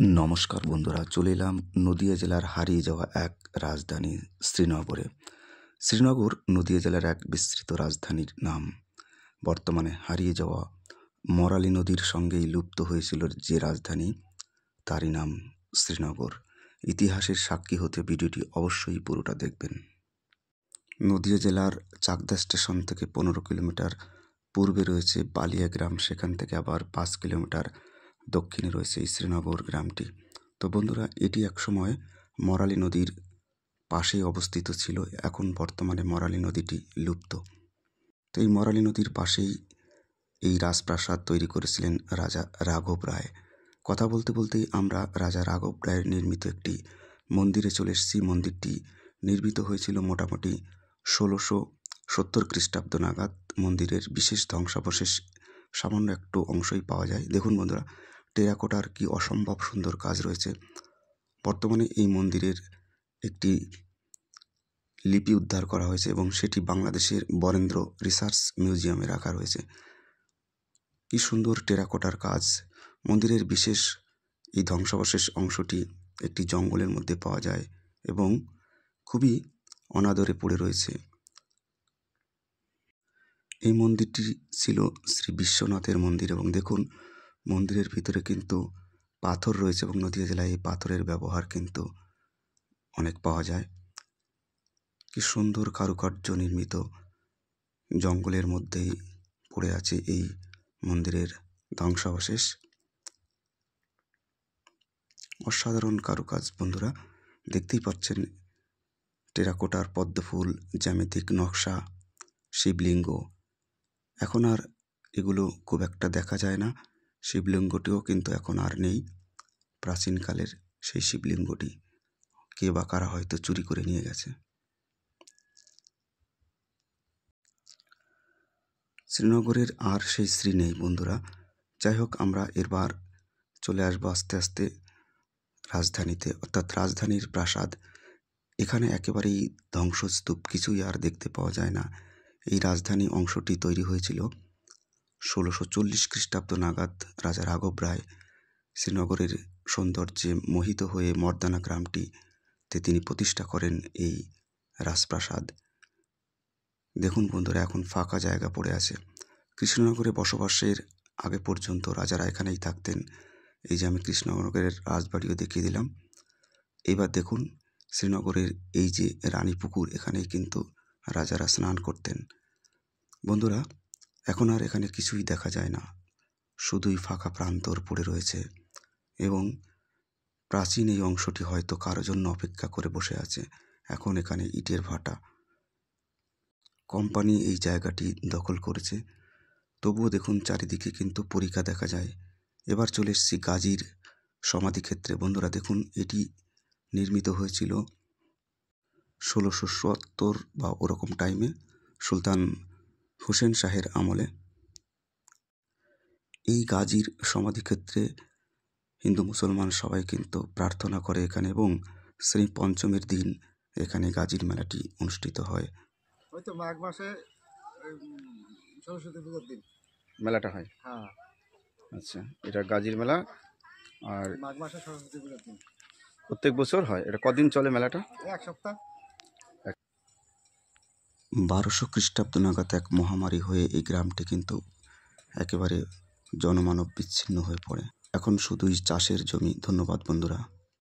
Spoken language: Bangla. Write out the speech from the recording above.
নমস্কার বন্ধুরা, চলে এলাম নদিয়া জেলার হারিয়ে যাওয়া এক রাজধানী শ্রীনগরে। শ্রীনগর নদিয়া জেলার এক বিস্তৃত রাজধানীর নাম। বর্তমানে হারিয়ে যাওয়া মরালী নদীর সঙ্গেই লুপ্ত হয়েছিল যে রাজধানী, তারই নাম শ্রীনগর। ইতিহাসের সাক্ষী হতে ভিডিওটি অবশ্যই পুরোটা দেখবেন। নদিয়া জেলার চাকদা স্টেশন থেকে 15 কিলোমিটার পূর্বে রয়েছে বালিয়া গ্রাম, সেখান থেকে আবার 5 কিলোমিটার দক্ষিণে রয়েছে এই শ্রীনগর গ্রামটি। তো বন্ধুরা, এটি একসময় মরালী নদীর পাশেই অবস্থিত ছিল। এখন বর্তমানে মরালী নদীটি লুপ্ত। তো এই মরালী নদীর পাশেই এই রাজপ্রাসাদ তৈরি করেছিলেন রাজা রাঘব রায়। কথা বলতে বলতেই আমরা রাজা রাঘব রায়ের নির্মিত একটি মন্দিরে চলে এসেছি। মন্দিরটি নির্মিত হয়েছিল মোটামুটি 1670 খ্রিস্টাব্দ নাগাদ। মন্দিরের বিশেষ ধ্বংসাবশেষ সামান্য একটু অংশই পাওয়া যায়। দেখুন বন্ধুরা, টেরাকোটার কি অসম্ভব সুন্দর কাজ রয়েছে। বর্তমানে এই মন্দিরের একটি লিপি উদ্ধার করা হয়েছে এবং সেটি বাংলাদেশের বরেন্দ্র রিসার্চ মিউজিয়ামে রাখা রয়েছে। কি সুন্দর টেরাকোটার কাজ। মন্দিরের বিশেষ এই ধ্বংসাবশেষ অংশটি একটি জঙ্গলের মধ্যে পাওয়া যায় এবং খুবই অনাদরে পড়ে রয়েছে। এই মন্দিরটি ছিল শ্রী বিশ্বনাথের মন্দির এবং দেখুন মন্দিরের ভিতরে কিন্তু পাথর রয়েছে এবং নদিয়া জেলায় এই পাথরের ব্যবহার কিন্তু অনেক পাওয়া যায়। কি সুন্দর কারুকার্য নির্মিত জঙ্গলের মধ্যেই পড়ে আছে এই মন্দিরের ধ্বংসাবশেষ। অসাধারণ কারুকাজ বন্ধুরা, দেখতেই পাচ্ছেন টেরাকোটার পদ্মফুল, জ্যামিতিক নকশা, শিবলিঙ্গ। এখন আর এগুলো খুব একটা দেখা যায় না। শিবলিঙ্গটিও কিন্তু এখন আর নেই। প্রাচীনকালের সেই শিবলিঙ্গটি কে বা কারা হয়তো চুরি করে নিয়ে গেছে। শ্রীনগরের আর সেই শ্রী নেই বন্ধুরা। যাই হোক, আমরা এবার চলে আসবো আস্তে আস্তে রাজধানীতে, অর্থাৎ রাজধানীর প্রাসাদ। এখানে একেবারেই ধ্বংসস্তূপ, কিছুই আর দেখতে পাওয়া যায় না। এই রাজধানী অংশটি তৈরি হয়েছিল 1640 খ্রিস্টাব্দ নাগাদ। রাজা রাঘব রায় শ্রীনগরের সৌন্দর্যে মোহিত হয়ে মর্দানা গ্রামটিতে তিনি প্রতিষ্ঠা করেন এই রাজপ্রাসাদ। দেখুন বন্ধুরা, এখন ফাঁকা জায়গা পড়ে আছে। কৃষ্ণনগরে বসবাসের আগে পর্যন্ত রাজারা এখানেই থাকতেন। এই যে আমি কৃষ্ণনগরের রাজবাড়িও দেখিয়ে দিলাম। এবার দেখুন শ্রীনগরের এই যে রানী পুকুর, এখানেই কিন্তু রাজারা স্নান করতেন। বন্ধুরা, এখন আর এখানে কিছুই দেখা যায় না, শুধুই ফাঁকা প্রান্তর পড়ে রয়েছে এবং প্রাচীন এই অংশটি হয়তো কারো জন্য অপেক্ষা করে বসে আছে। এখন এখানে ইটের ভাটা। কোম্পানি এই জায়গাটি দখল করেছে। তবুও দেখুন চারিদিকে কিন্তু পরিখা দেখা যায়। এবার চলে এসেছি গাজীর সমাধিক্ষেত্রে। বন্ধুরা দেখুন, এটি নির্মিত হয়েছিল 1670 বা ওরকম টাইমে, সুলতান হুসেন শাহের আমলে। এই গাজীর সমাধিক্ষেত্রে হিন্দু মুসলমান সবাই কিন্তু প্রার্থনা করে এখানে এবং শ্রী পঞ্চমীর দিন এখানে গাজীর মেলাটি অনুষ্ঠিত হয়। হয়তো মাঘ মাসে সরস্বতী পুজোর দিন মেলাটা হয়। হ্যাঁ, আচ্ছা, এটা গাজীর মেলা আর মাঘ মাসে সরস্বতী পুজোর দিন প্রত্যেক বছর হয়। এটা কদিন চলে মেলাটা? এক সপ্তাহ। 1200 খ্রিস্টাব্দ নাগাদ এক মহামারী হয়ে এই গ্রামটি কিন্তু একেবারে জনমানব বিচ্ছিন্ন হয়ে পড়ে। এখন শুধুই চাষের জমি। ধন্যবাদ বন্ধুরা।